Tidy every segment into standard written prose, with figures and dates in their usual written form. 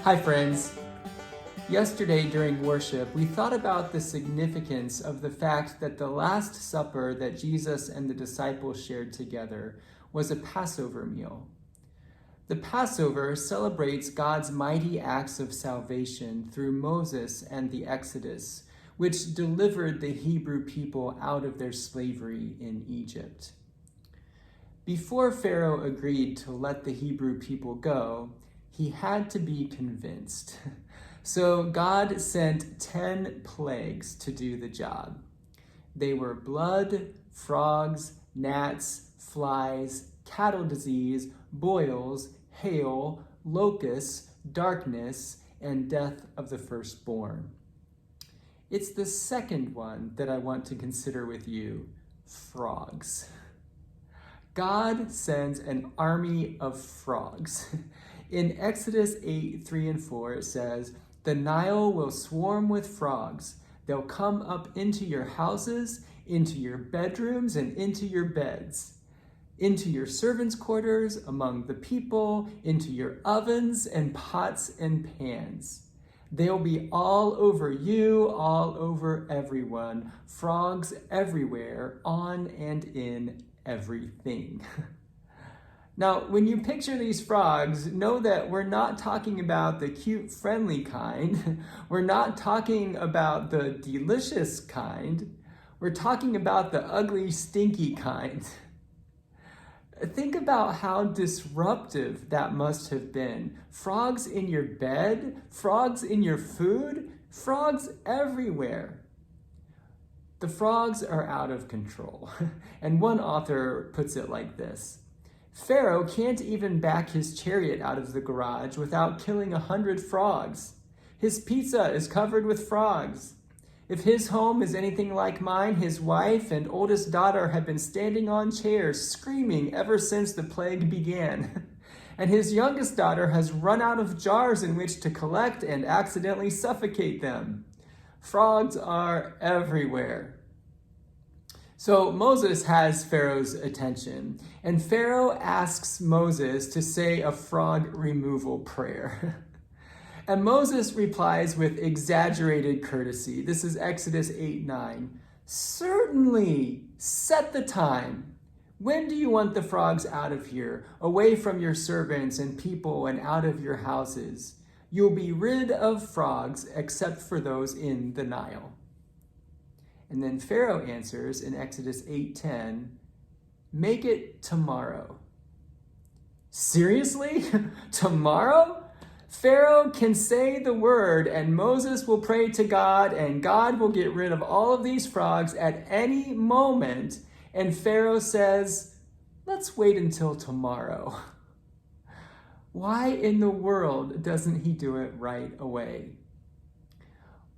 Hi friends. Yesterday during worship, we thought about the significance of the fact that the Last Supper that Jesus and the disciples shared together was a Passover meal. The Passover celebrates God's mighty acts of salvation through Moses and the Exodus, which delivered the Hebrew people out of their slavery in Egypt. Before Pharaoh agreed to let the Hebrew people go, he had to be convinced. So God sent 10 plagues to do the job. They were blood, frogs, gnats, flies, cattle disease, boils, hail, locusts, darkness, and death of the firstborn. It's the second one that I want to consider with you, frogs. God sends an army of frogs. In Exodus 8:3-4, it says, "The Nile will swarm with frogs. They'll come up into your houses, into your bedrooms, and into your beds, into your servants' quarters, among the people, into your ovens and pots and pans. They'll be all over you, all over everyone, frogs everywhere, on and in everything." Now, when you picture these frogs, know that we're not talking about the cute, friendly kind. We're not talking about the delicious kind. We're talking about the ugly, stinky kind. Think about how disruptive that must have been. Frogs in your bed, frogs in your food, frogs everywhere. The frogs are out of control. And one author puts it like this: Pharaoh can't even back his chariot out of the garage without killing 100 frogs. His pizza is covered with frogs. If his home is anything like mine, his wife and oldest daughter have been standing on chairs screaming ever since the plague began. And his youngest daughter has run out of jars in which to collect and accidentally suffocate them. Frogs are everywhere. So Moses has Pharaoh's attention, and Pharaoh asks Moses to say a frog removal prayer. And Moses replies with exaggerated courtesy. This is Exodus 8:9. "Certainly, set the time. When do you want the frogs out of here, away from your servants and people and out of your houses? You'll be rid of frogs except for those in the Nile." And then Pharaoh answers in Exodus 8:10, "Make it tomorrow." Seriously? Tomorrow? Pharaoh can say the word and Moses will pray to God and God will get rid of all of these frogs at any moment. And Pharaoh says, "Let's wait until tomorrow." Why in the world doesn't he do it right away?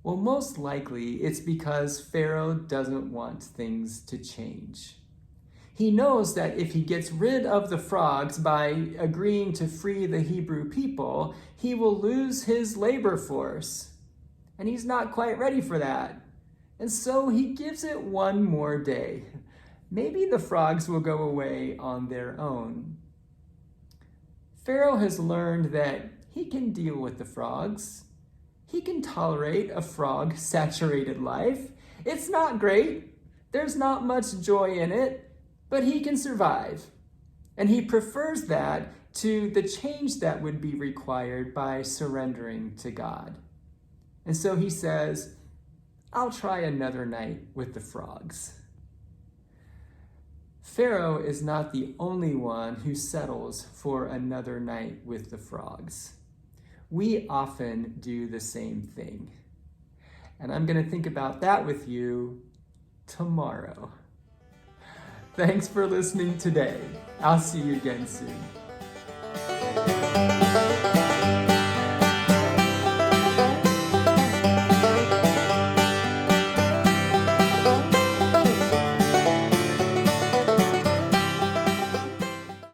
Well, most likely it's because Pharaoh doesn't want things to change. He knows that if he gets rid of the frogs by agreeing to free the Hebrew people, he will lose his labor force. And he's not quite ready for that. And so he gives it one more day. Maybe the frogs will go away on their own. Pharaoh has learned that he can deal with the frogs. He can tolerate a frog-saturated life. It's not great. There's not much joy in it, but he can survive. And he prefers that to the change that would be required by surrendering to God. And so he says, "I'll try another night with the frogs." Pharaoh is not the only one who settles for another night with the frogs. We often do the same thing. And I'm going to think about that with you tomorrow. Thanks for listening today. I'll see you again soon.